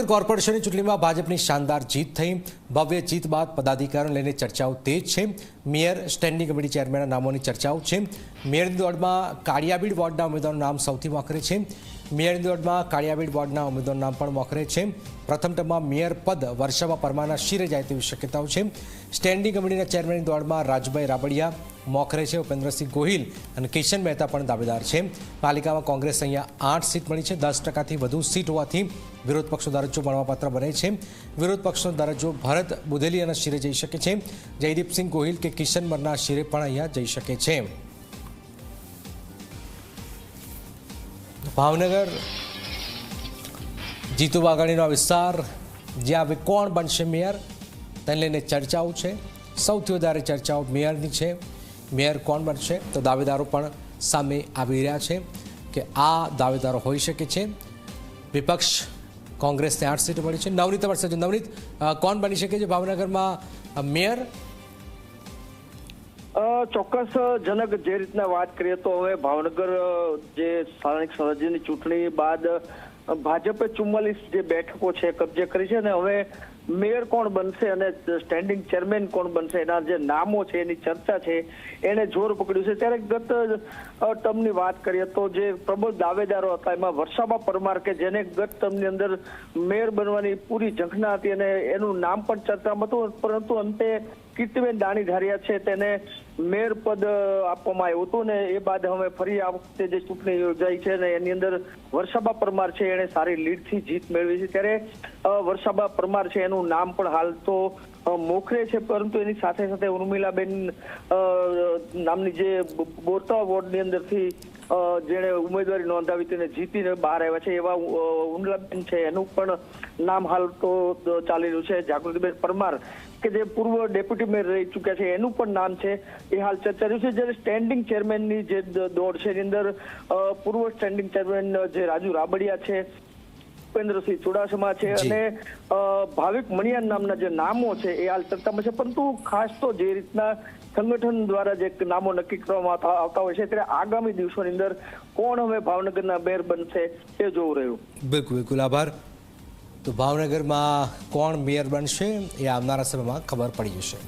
ભાવનગર કોર્પોરેશનની ચૂંટણીમાં ભાજપની શાનદાર જીત થઈ। ભવ્ય જીત બાદ પદાધિકારીઓને લઈને ચર્ચાઓ તેજ છે। મેયર સ્ટેન્ડિંગ કમિટી ચેરમેનના નામોની ચર્ચાઓ છે। મેયરની દોડમાં કાળિયાબીડ વોર્ડના ઉમેદવારનું નામ સૌથી મોખરે છે। મેયરની દોડમાં કાળિયાબીડ વોર્ડના ઉમેદવારનું નામ પણ મોખરે છે। પ્રથમ ટર્મમાં મેયર પદ વર્ષાબા પરમારના શિરે જાય તેવી શક્યતાઓ છે। સ્ટેન્ડિંગ કમિટીના ચેરમેનની દોડમાં રાજભાઈ રાબડિયા મોખરે છે। ઉપેન્દ્રસિંહ ગોહિલ અને કિશન મહેતા પણ દાવેદાર છે। પાલિકામાં કોંગ્રેસ અહીંયા 8 સીટ મળી છે। 10%થી વધુ સીટ હોવાથી વિરોધ પક્ષનો દરજ્જો મળવાપાત્ર બને છે। વિરોધ પક્ષનો દરજ્જો ભરત બુધેલિયાના શિરે જઈ શકે છે। જયદીપસિંહ ગોહિલ કે કિશન મરના શિરે પણ અહીંયા જઈ શકે છે। ભાવનગર જીતુ વાઘાણીનો વિસ્તાર જ્યાં હવે કોણ બનશે મેયર તેને લઈને ચર્ચાઓ છે। સૌથી વધારે ચર્ચાઓ મેયરની છે। મેયર કોણ બનશે તો દાવેદારો પણ સામે આવી રહ્યા છે કે આ દાવેદારો હોઈ શકે છે। વિપક્ષ કોંગ્રેસને 8 સીટ મળી છે। નવનીત વર્ષે નવનીત કોણ બની શકે છે ભાવનગરમાં મેયર? ચોક્કસ જનક જે રીતના વાત કરીએ તો હવે ભાવનગર જે સ્થાનિક સ્વરાજ્યની ચૂંટણી બાદ ભાજપે 44 જે બેઠકો છે કબજે કરી છે અને હવે મેયર કોણ બનશે અને સ્ટેન્ડિંગ ચેરમેન કોણ બનશે એના જે નામો છે એની ચર્ચા છે એને જોર પકડ્યું છે। ત્યારે ગત ટર્મની વાત કરીએ તો જે પ્રબળ દાવેદારો હતા એમાં વર્ષાબા પરમાર કે જેને ગત ટર્મની અંદર મેયર બનવાની પૂરી ઝંખના હતી અને એનું નામ પણ ચર્ચામાં હતું, પરંતુ અંતે કીર્તિબેન દાણીધારિયા છે તેને મેયર પદ આપવામાં આવ્યું હતું ને એ બાદ હવે ફરી આ વખતે જે ચૂંટણી યોજાઈ છે ને એની અંદર વર્ષાબા પરમાર છે એને સારી લીડથી જીત મેળવી છે। ત્યારે વર્ષાબા પરમાર છે એનું નામ પણ હાલ તો મોખરે છે, પરંતુ એની સાથે સાથે ઉર્મિલાબેન નામની જે બોરતા વોર્ડની અંદરથી જેણે ઉમેદવારી નોંધાવી તેને જીતીને બહાર આવ્યા છે એવા ઉર્મિલાબેન છે એનું પણ નામ હાલ તો ચાલી રહ્યું છે। જાગૃતિબેન પરમાર કે જે પૂર્વ ડેપ્યુટી મેયર રહી ચૂક્યા છે એનું પણ નામ છે એ હાલ ચર્ચા રહ્યું છે। જ્યારે સ્ટેન્ડિંગ ચેરમેનની જે દોડ છે એની અંદર પૂર્વ સ્ટેન્ડિંગ ચેરમેન જે રાજુ રાબડિયા છે, ઉપેન્દ્રસિંહ ચુડાસમા છે અને ભાવિક મણિયાર નામના જે નામો છે એ હાલ ચર્ચામાં છે। પરંતુ ખાસ તો જે રીતના સંગઠન દ્વારા જે નામો નક્કી કરવામાં આવતા હોય છે ત્યારે આગામી દિવસોની અંદર કોણ હવે ભાવનગરના મેયર બનશે એ જોવું રહ્યું। બિલકુલ બિલકુલ આભાર। તો ભાવનગરમાં કોણ મેયર બનશે એ આવનારા સમયમાં ખબર પડી જશે।